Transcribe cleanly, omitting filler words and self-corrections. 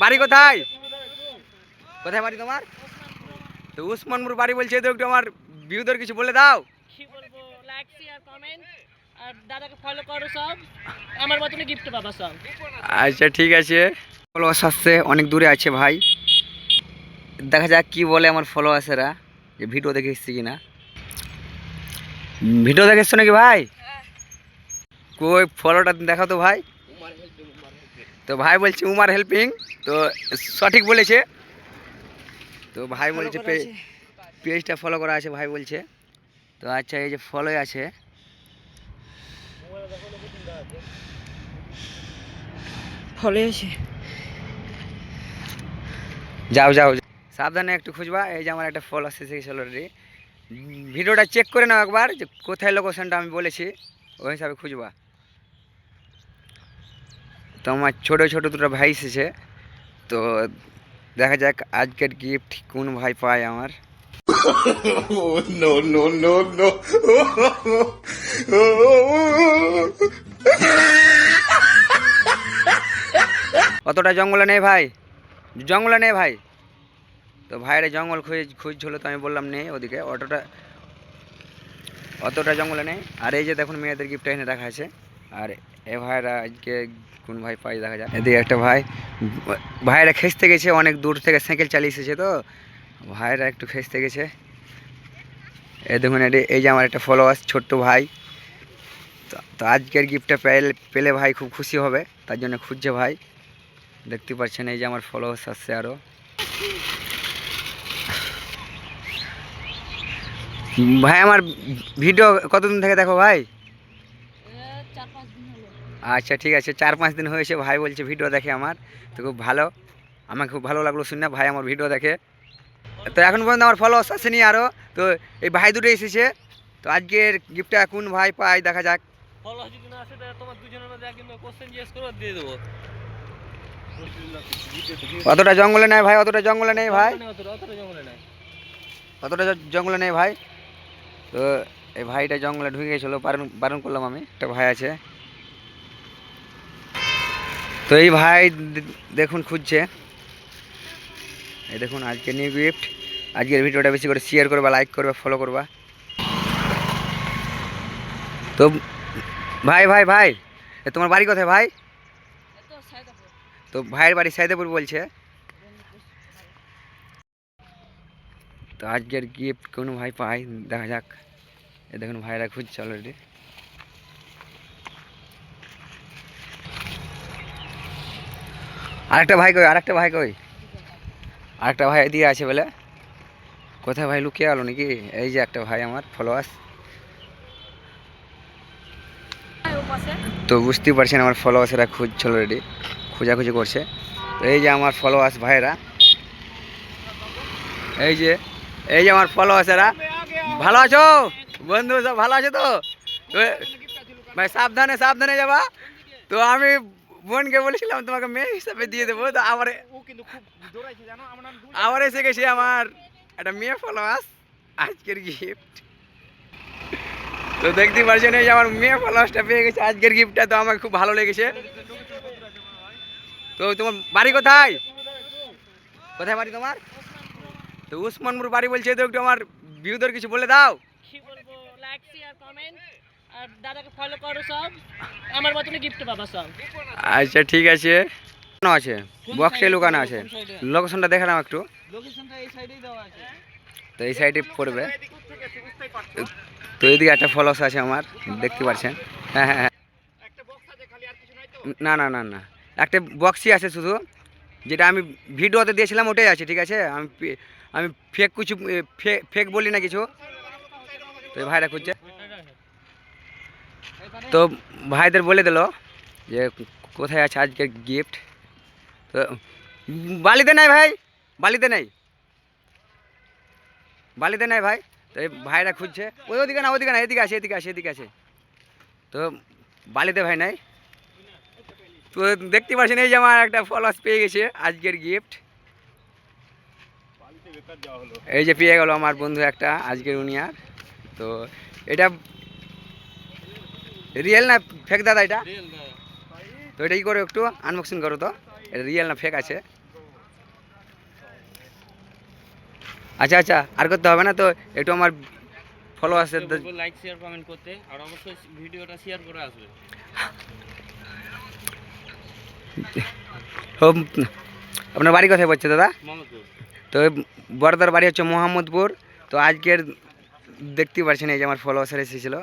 বাড়ি কোথায়? কোথায় বাড়ি তোমার? তো উসমানপুর বাড়ি বলছে, তো একটু আমার ভিউদের কিছু বলে দাও। কি বলবো, লাইক শেয়ার কমেন্ট আর দাদাকে ফলো করো সব, আমার মতনই গিফট পাবা সব। আচ্ছা ঠিক আছে। ফলোয়ার্স আসছে, অনেক দূরে আছে ভাই, দেখা যাক কি বলে আমার ফলোয়ার্সেরা, যে ভিডিও দেখে এসছি কিনা। ভিডিও দেখে এসছো নাকি ভাই? কই ফলোটা দেখাও তো ভাই। তো ভাই বলছে উমার হেল্পিং, তো সঠিক বলেছে। তো ভাই বলছে পেজটা ফলো করা আছে ভাই বলছে। তো আচ্ছা, এই যে ফলোই আছে। ফলো আছে, যাও যাও সাবধানে একটু খুঁজবা। এই যে আমার একটা ফলো আসছে অলরেডি। ভিডিওটা চেক করে নাও একবার, যে কোথায় লোকেশনটা আমি বলেছি, ওই হিসাবে খুঁজবা। তো আমার ছোটো ছোটো দুটো ভাই এসেছে, তো দেখা যাক আজকের গিফট কোন ভাই পায় আমার। no, no, no, no. অতটা জঙ্গলে নেই ভাই, জঙ্গলে নেই ভাই। তো ভাইরা জঙ্গল খুঁজছিল, তো আমি বললাম নেই ওদিকে, অতটা জঙ্গলে নেই। আর এই যে দেখুন মেয়েদের গিফটটা এনে রাখা আছে। আর এ ভাইরা আজকে কোন ভাই পাই দেখা যায়। এদিকে একটা ভাইরা খেঁচতে গেছে, অনেক দূর থেকে সাইকেল চালিয়ে এসেছে, তো ভাইরা একটু খেঁচতে গেছে। এই দেখুন এই যে আমার একটা ফলোয়ার্স ছোট্ট ভাই, তো আজকের গিফটটা পেলে ভাই খুব খুশি হবে, তার জন্য খুঁজছে ভাই। দেখতে পাচ্ছেন এই যে আমার ফলোয়ার্স আসছে আরও। ভাই আমার ভিডিও কতদিন থেকে দেখো ভাই? 4-5 দিন হলো। আচ্ছা ঠিক আছে, 4-5 দিন হয়েছে ভাই বলছে ভিডিও দেখে আমার, তো খুব ভালো, আমাকে খুব ভালো লাগলো শুনে ভাই আমার ভিডিও দেখে। তো এখন পর্যন্ত আমার ফলোয়ার্স আসেনি আরও, তো এই ভাই দুটো এসেছে। তো আজকের গিফটটা কোন ভাই পায় দেখা যাক। ফলো যদি না আসে তাহলে তোমার দুজনের মধ্যে একদিন কোশ্চেন জিজ্ঞেস করো, দিয়ে দেবো। অতটা জঙ্গলে নেই ভাই, অতটা জঙ্গলে নেই ভাই, অতটা জঙ্গলে নাই, অতটা জঙ্গলে নেই ভাই। তো এই ভাইটা জঙ্গলে ঢুকে গেছিলো, বারণ করলাম আমি, একটা ভাই আছে। তো এই ভাই দেখুন খুঁজছে। এই দেখুন আজকে নিউ গিফট। আজকের ভিডিওটা বেশি করে শেয়ার করবা, লাইক করবা, ফলো করবা। তো ভাই ভাই ভাই, তোমার বাড়ি কোথায় ভাই? তো ভাইয়ের বাড়ি সাইদাপুর বলছে। তো আজকের গিফট কোনো ভাই পাই দেখা যাক। এ দেখুন ভাইরা খুঁজছে অলরেডি। আরেকটা ভাই কই, আরেকটা ভাই কই, আরেকটা ভাই দিয়ে আছে বলে, কোথায় ভাই লুকিয়ে গেল নাকি? এই যে একটা ভাই আমার ফলোয়ার্স, তো বুঝতেই পারছেন আমার ফলোয়ার্সেরা খুঁজছে অলরেডি, খোঁজাখুঁজি করছে। তো এই যে আমার ফলোয়ার্স ভাইরা, এই যে আমার ফলোয়ার্সেরা, ভালো আছো বন্ধু, সব ভালো আছে তো? ভাই সাবধানে সাবধানে যাবা। তো আমি বোনকে বলেছিলাম তোমাকে মেয়ে হিসাবে দিয়ে দেবো, তো আবার এসে গেছে আমার একটা মেয়ে ফলোয়ার্স, আজকের গিফট। তো দেখতে পাচ্ছেন এই যে আমার মেয়ে ফলোয়ার্সটা পেয়ে গেছে আজকের গিফটটা, তো আমার খুব ভালো লেগেছে। তো তোমার বাড়ি কোথায়? কোথায় বাড়ি তোমার? তো উসমানপুর বাড়ি বলছে, তো একটু আমার ভিউদের কিছু বলে দাও। কি বলবো, লাইক শেয়ার কমেন্ট আর দাদাকে ফলো করো সব, আমার মতনই গিফট পাবা সব। আচ্ছা ঠিক আছে। আছে বক্সে লুকানো আছে, লোকেশনটা দেখে নাও একটু। লোকেশনটা এই সাইডেই দেওয়া আছে, তো এই সাইডে পড়বে। তো এইদিকে একটা ফলোস আছে আমার, দেখতে পাচ্ছেন। হ্যাঁ হ্যাঁ হ্যাঁ, না না না না, একটা বক্সই আছে শুধু, যেটা আমি ভিডিওতে দিয়েছিলাম ওটাই আছে, ঠিক আছে। আমি ফেক কিছু ফেক বলি না কিছু। তো এই ভাইরা খুঁজছে, তো ভাইদের বলে দিল যে কোথায় আছে আজকের গিফট। তো বালিতে নাই ভাই, বালিতে নেই, বালিতে নাই ভাই। তো এই ভাইরা খুঁজছে, ওদিকে না ওদিকে না, এদিকে আছে এদিকে আছে এদিকে আছে। তো বালিতে ভাই নাই। তো দেখতে পাচ্ছেন এই যে আমার একটা ফলোয়ার্স পেয়ে গেছে আজকের গিফট। এই যে পেয়ে গেল আমার বন্ধু একটা আজকের উনিয়ার। তো এটা রিয়েল না ফেক দাদা এটা? তো এটা কি করে একটু আনবক্সিং করো তো, এটা রিয়েল না ফেক আছে। আচ্ছা আচ্ছা, আর করতে হবে না তো, একটু আমার ফলোয়ার্সের লাইক শেয়ার কমেন্ট করতে, আর অবশ্যই ভিডিওটা শেয়ার করে আসবে। আপনার বাড়ি কোথায় পড়ছে দাদা? মোহাম্মদপুর। তো বড়দার বাড়ি হচ্ছে মোহাম্মদপুর। তো আজকের দেখতে পাচ্ছেন এই যে আমার ফলোয়ার্স এসেছিল।